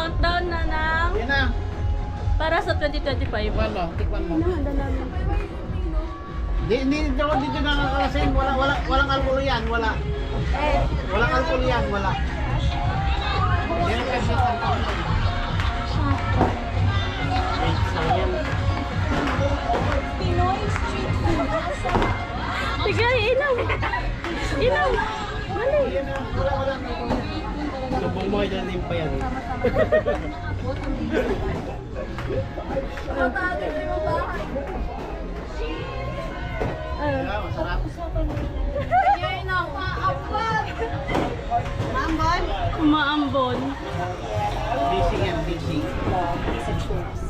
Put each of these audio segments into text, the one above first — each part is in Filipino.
countdown na ng Yan na. para sa 2025. Tikman mo, tikman mo. Handa namin. Hindi dito nakakalasing. Walang alcohol yan, wala. Walang alcohol yan, wala. Yan kasi alcohol. Pinoy street food. Sige, ilaw. Ilaw. Mali. Wala. Subong mo yan pa yan. Matagal na yung bahay. Masarap. Ayun na, maapag. Mambon? Umaambon. Fishing yan, fishing.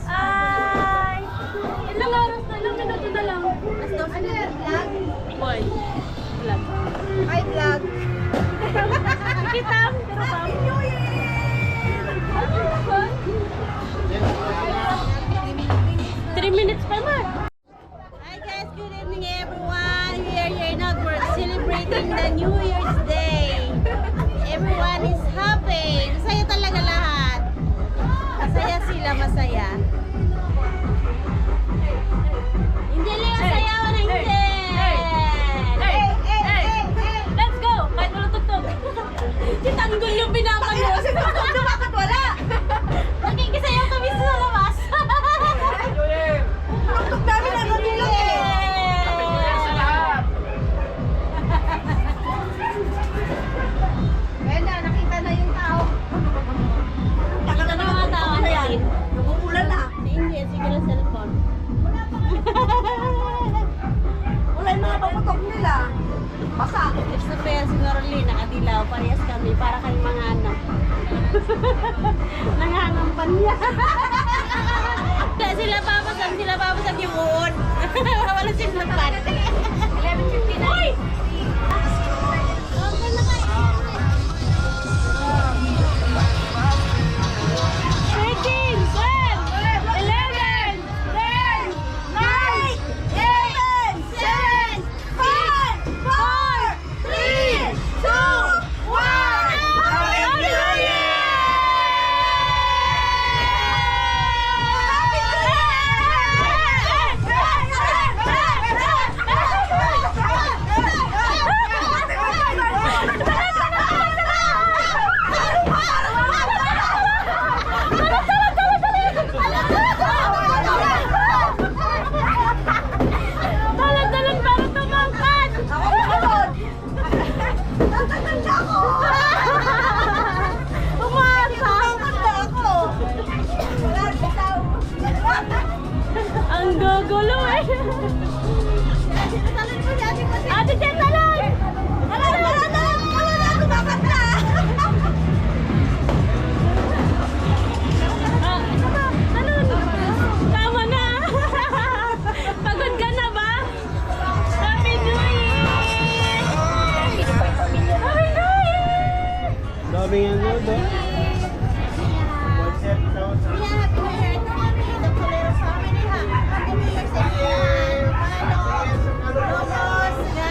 Ay! Ilang oras na? Ilang minuto na lang? Ano yan, vlog? Boy. Ilan? Hi, vlog. Kita? Pero pa. New Year! Ano ba? 3 minutes pa na. Hi guys, good evening everyone. We are here now for celebrating the New Year's Day. Everyone is happy. Masaya talaga lahat. Masaya sila, masaya. Hindi lang ang sayaw na hindi. Let's go! Kahit walang tugtog. Si Tanggol yung pinapanood. Ano bakit wala? Nakikisayaw kami sa labas. Tugtog namin ang kabilang Kaya na, nakita na yung tao. Tagal na mga tao. Ano yan? Umuulan na. Hindi, sige lang cellphone. Wala yung mga paputok nila. Basa. Tips na pa yan si Norly, nakadilaw. Parehas kami, para kayong mga ano. Nangangampan niya. Kaya sila papasag yung uod. Wala silang pan. 11:59. Uy! Dalan-dalan para tumangkat! Ang gugulo eh! Ate Jen, talon! Ah, talon! Tama na! Pagod ka na ba? Happy New Year! Happy New Year! Daming ano ba?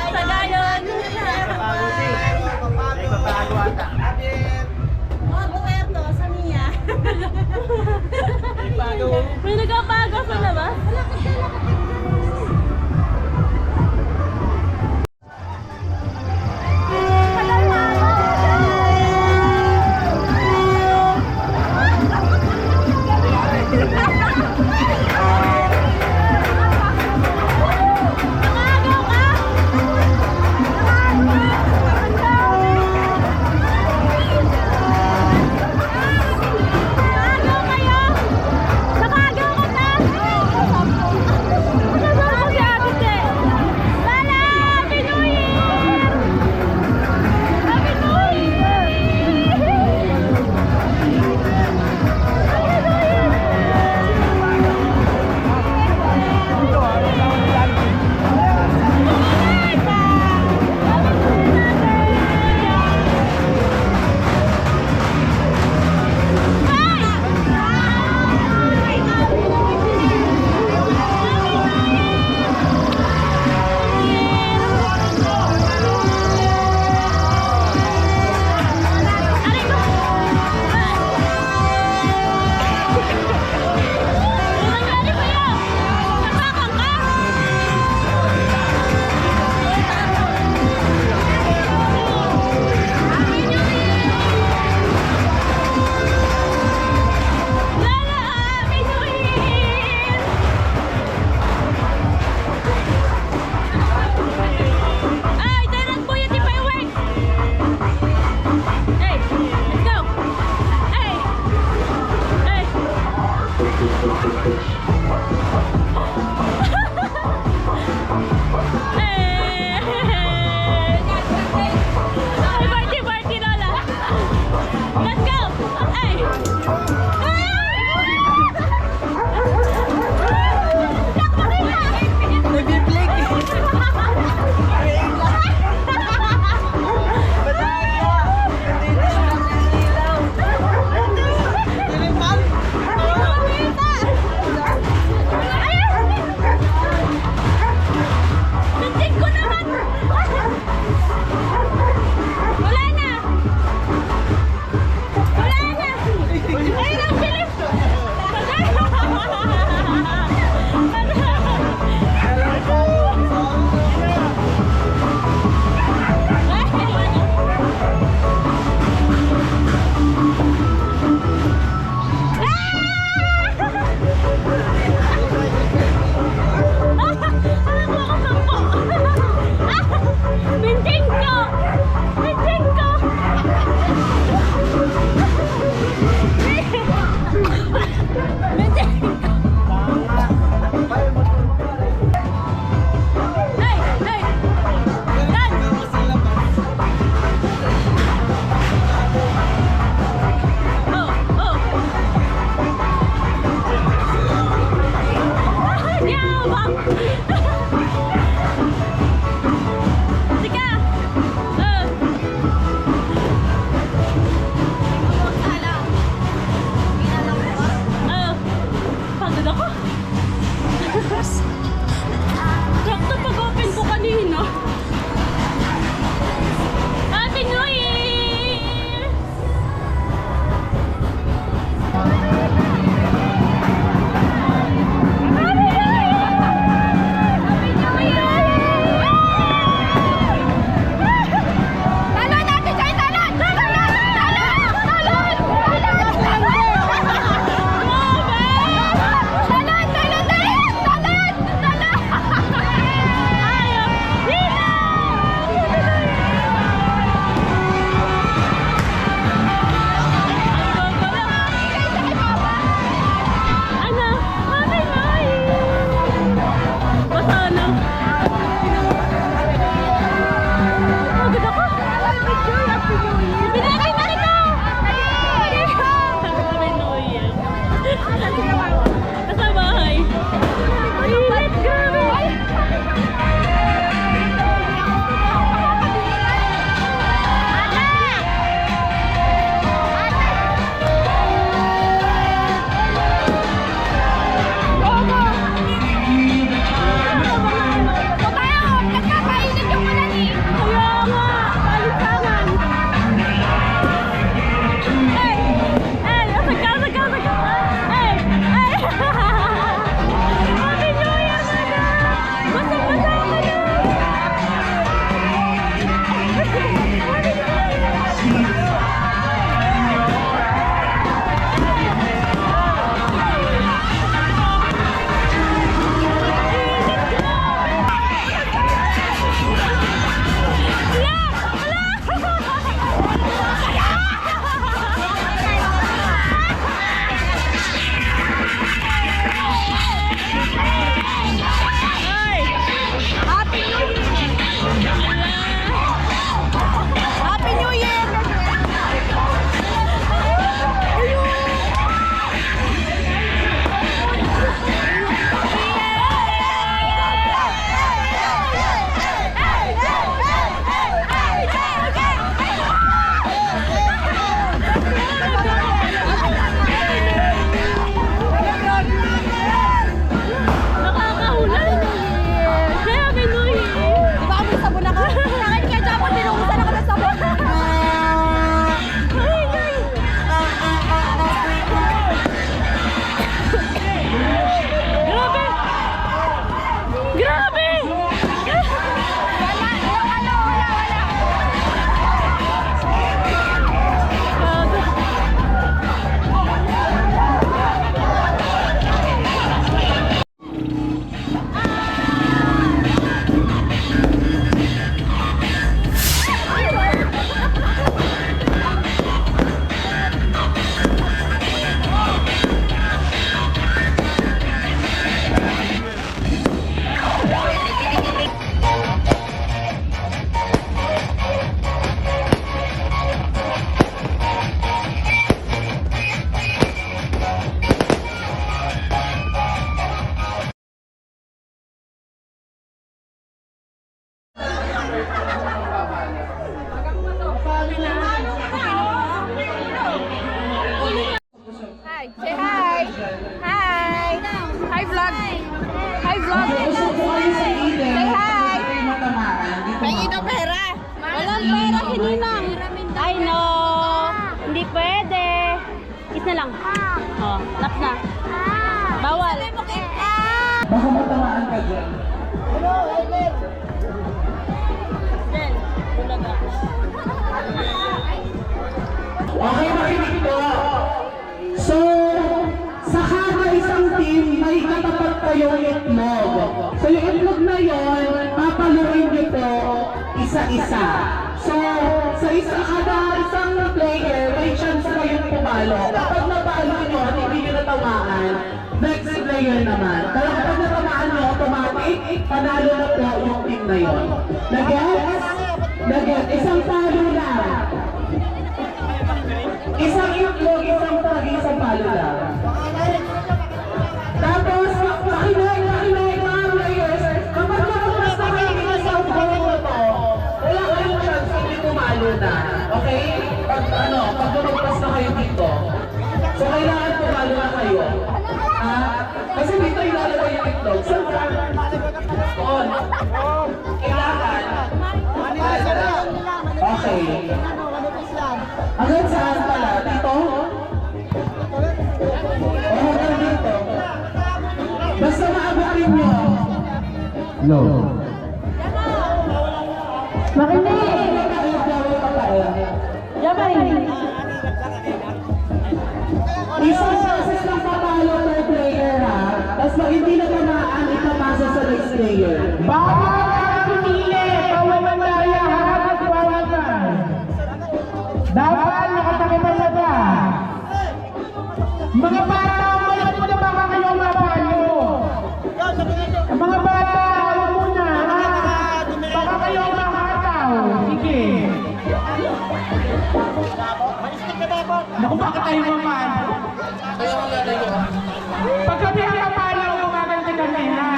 Sagayon! May nagpapago pa na ba? Nakagaw kayo! Ay, party, party, Lola. Let's go. Ay. Nag-blink eh. na lang. Oh, laps na. Bawal. Baka matamaan ka dyan. Then, bulaga. Okay, makinig ko. So, sa kada isang team, may katapat kayong itlog. So, yung itlog na yon, papaluin nyo to isa-isa. So, kada isang player, may chance kayong pumalo. Kapag napalo nyo at hindi nyo natamaan, next player naman. Kaya kapag natamaan nyo, automatic, panalo na po yung team na yon. Nag-gets? Nag-gets? Isang palo lang. Isang itlog, isang palo lang. Tapos, makinig mga players, kapag nakapas na kayo ng isang ball na to, wala kayong chance hindi tumalo na. Okay? Pag lumagpas na kayo dito. So, kailangan tumalo na kayo. Kasi dito ilalagay yung itlog. So, on. Kailangan. Okay. Hanggang saan pala? Dito? O hanggang dito? Basta maabutin nyo. No. Makinig! Yabay! Isang process lang papalo per player ha. Tapos pag hindi na tamaan, ipapasa sa next player. Bawal ang pumili! Bawal ang daya! Harap! Bawal ka! Dapat nakatakip ang mata! Mga bata, umalat mo na baka kayo mapalo! Mga bata, alam mo na! Baka kayo makataw! Sige! Naku, bakit tayo maman? Pag kami ang kapalo, gumaganti kami, ha?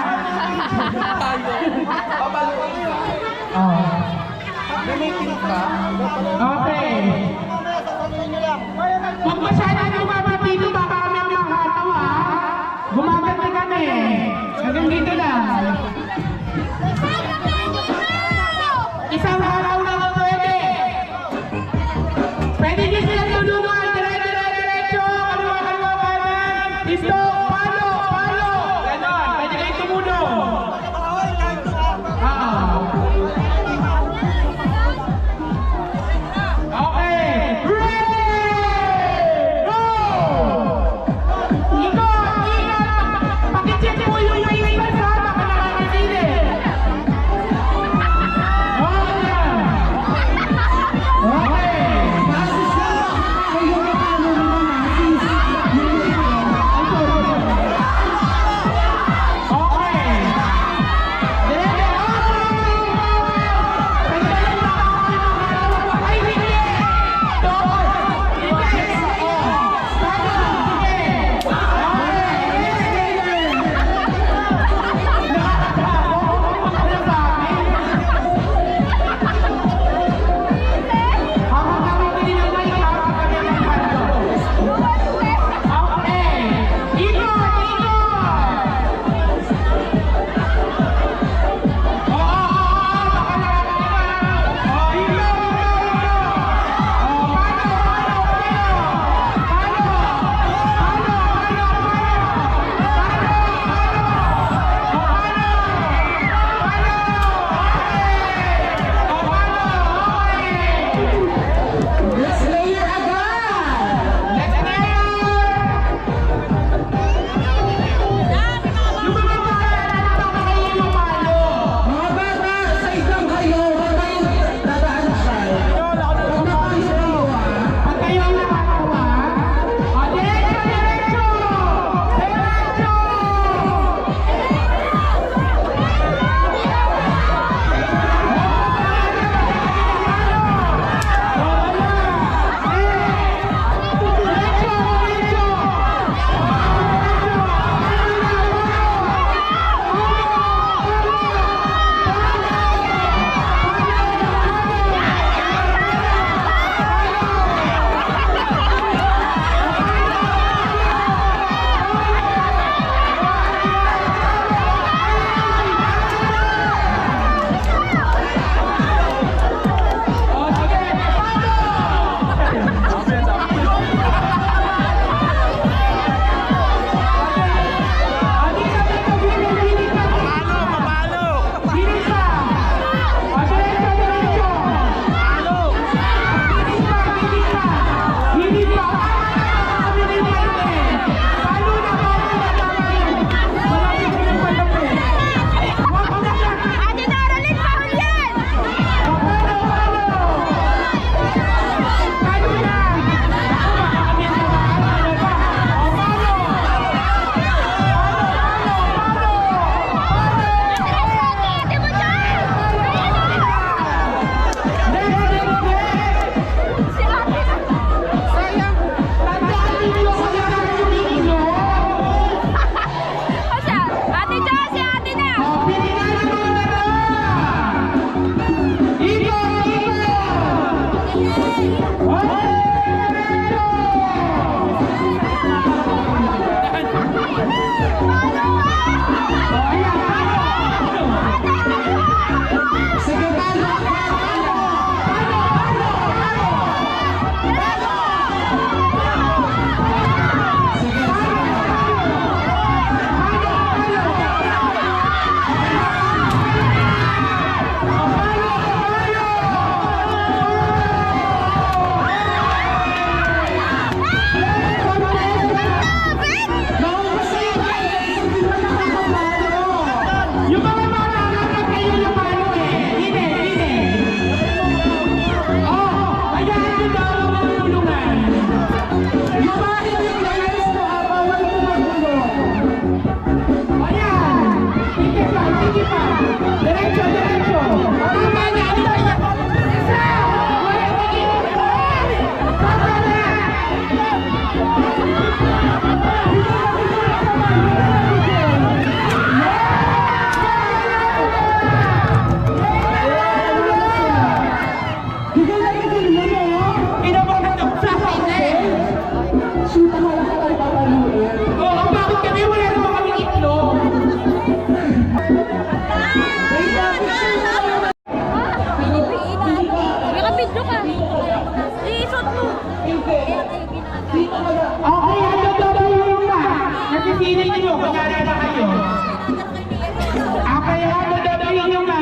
Okay. Huwag masyadong lumabas dito, baka kami ang makataw, ha? Gumaganti kami. Hanggang dito lang. Isang araw na lang pwede. Pwede din silang tulungan. Diretso. Kaliwa, kanan. Isto. Palo. Ganon. Pwede kayo tumulong. Okay. Ready! Go! Ikot! Pakicheck po yung iwas ha. Baka nakakasili. Okay. Okay, ano yung ba? Nagsisilip nyo, kunyari na kayo. Okay, ano yung ba?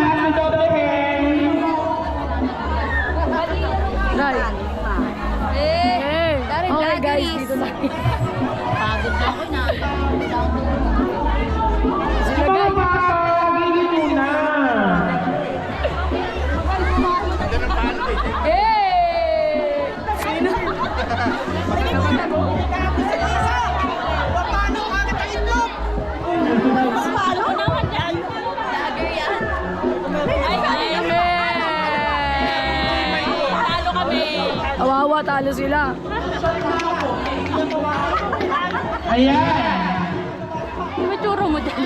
Okay guys, dito na. Pagod na ako na. Sila guys. Pagiging muna. Ano naman yan? Lager yan. Ay, talo kami. Awawa, talo sila. Ayan. Yung itsura mo dyan.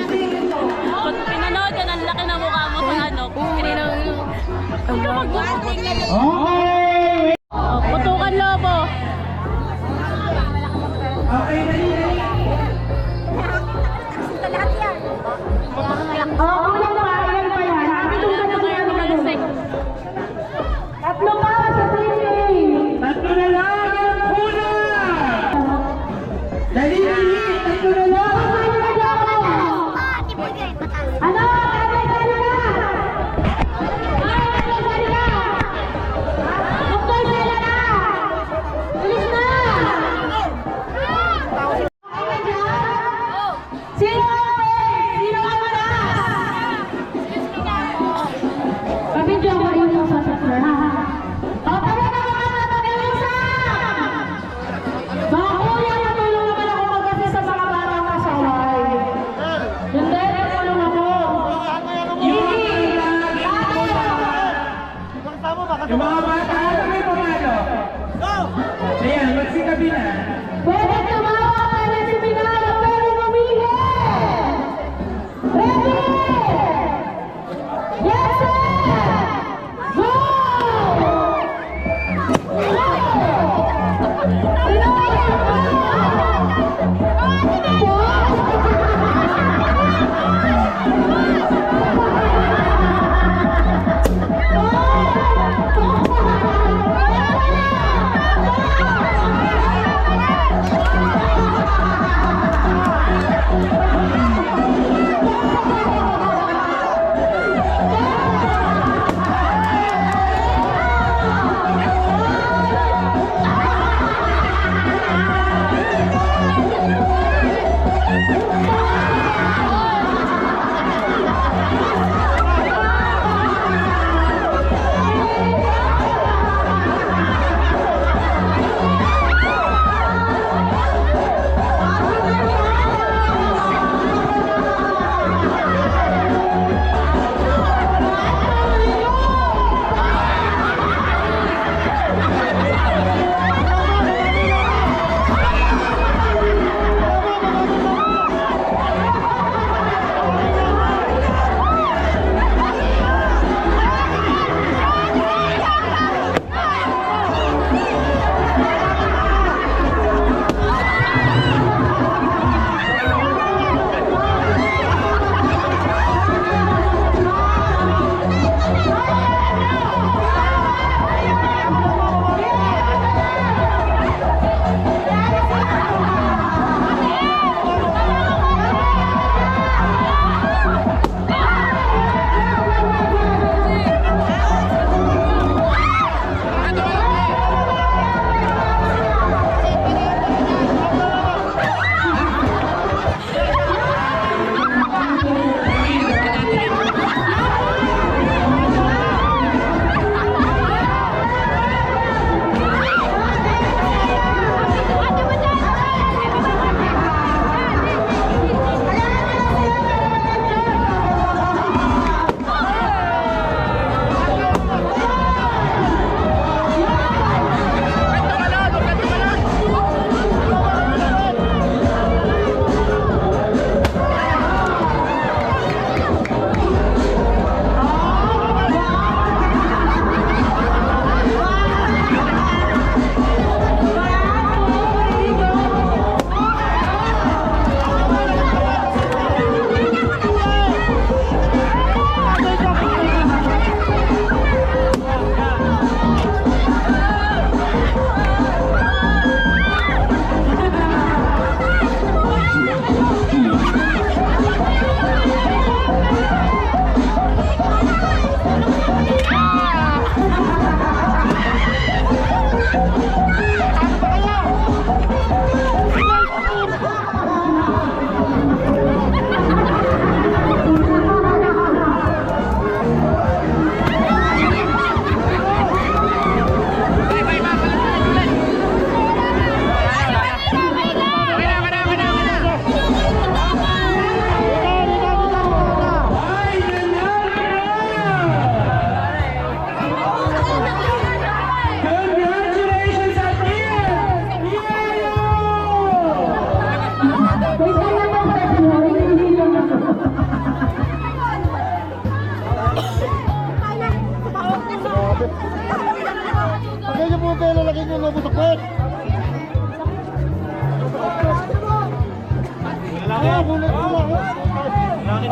Pag pinanood yan, ang laki na mukha mo sa ano. Huwag ka mag-boosting na dyan. Okay. Putukan lobo. Okay, dali. Unang bayan pa yan. Tatlo pa sa training. Tatlo na lang ang una. Dali. Tatlo na lang. Ano? Yung mga bata, ano may pumalo? Go! Ayan, magsikabi na. Pwede tumawa, pwede suminalo, pwede mamili! Ready? Yes, sir! Go!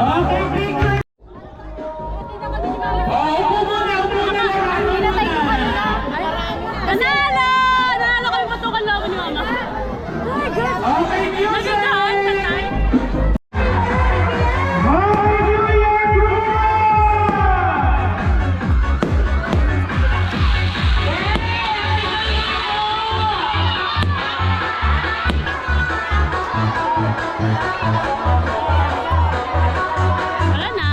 Okay, picture. Upo muna lahat. Nanalo! Nanalo kami patukan laban ni Mama. Okay, music. Nagandahan, kantay. Happy New Year, Group! Wala na.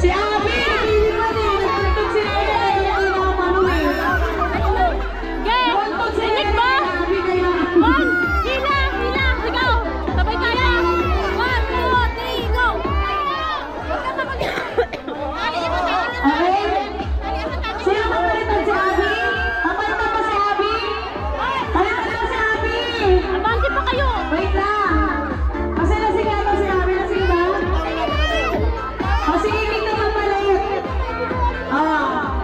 Si Abby! Hindi pa din. Nagtuntun si Abby. Ayaw na ang ano eh. Nagtuntun si Sinig ba? Abby kaya. One, sila, ikaw. Sabay tayo. 1, 2, 3, go. Okay? Sino papalitan si Abby? Papalitan pa si Abby? Palitan pa si Abby! Abante pa kayo. Wait lang. Kasi nasigatan si Abby. Nasige ba? O sige, hindi na papalit.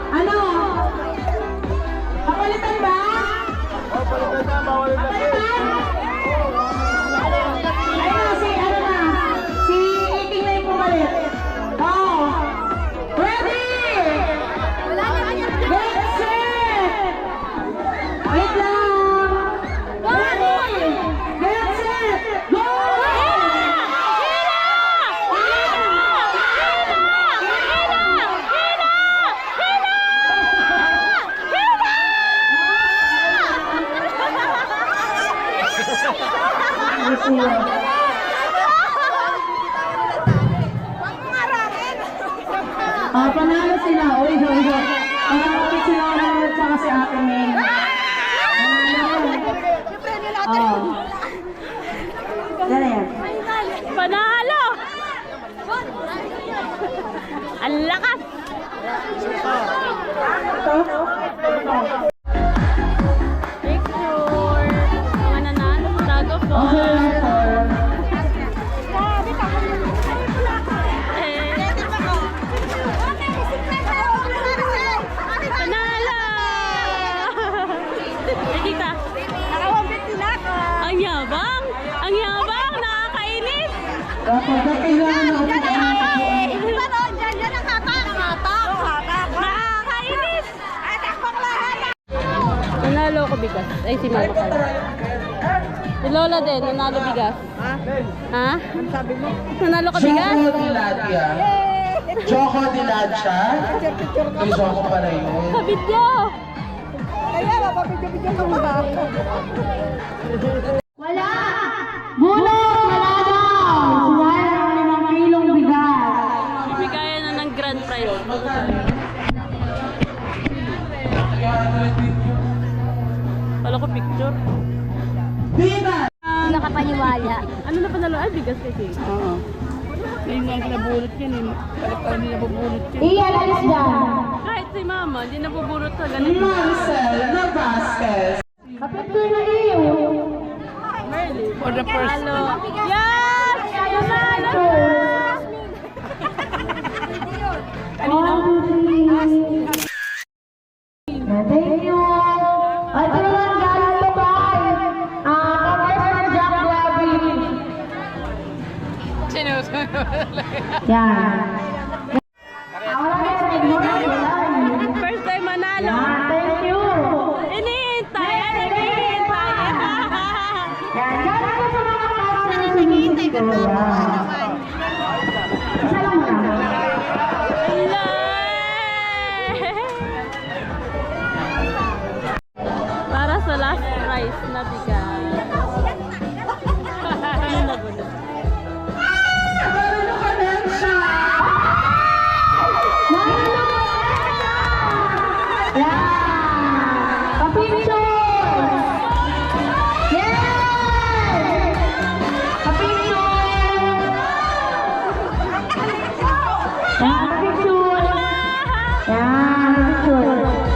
Ano? Papalitan ba? Papalitan? Ayun, si ano na? Si Iking na yung pumalit. Ready! Get set! Wait lang! Ready! Get set! Go! Panalo sila. Uy. Panalo sila at saka si Ate May. Dala yan. Panalo! Ang lakas! Picture! Mga nanalo, tago po. Okay lang po. Panalo! Nakita? Ang yabang! Ang yabang! Nakakainis! Dapat na kailangan na Nakakainis! Nanalo ko bigas. Ay, si Mama ka. Si Lola din, nanalo bigas. Ha? Ano sabi mo? Nanalo ka bigas? Choco Diladia. Choco Diladia? Ay, Choco pala yun. Sa video! Wala! Bulot! Wala daw! Suwaya ng 5 kilong bigas. Bigayan na ng grand prize. Wala ko picture. Viva! Nakapaniwala. Ano na panalo? Ay, bigas kay Oo. Ngayon nga nabulot yan eh. Balik tayo hindi nabubulot yan. Iyan, alis dyan. Kahit si Mama, hindi nabubulot sa ganito. Marcel Navasquez. Kapitol na iyo. For the first. Hello. Yes! Nanalo! Kanino? Thank you. Ito naman galing to kay Congressman Jack Labi. Yan. First time manalo. Thank you. Inihintay! Naghihintay! Yan. Galing ko sa mga klase na naghihintay ka pa. Isa lang muna. Para sa last prize na bigas. Ano na ba?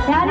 Yan,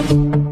Thank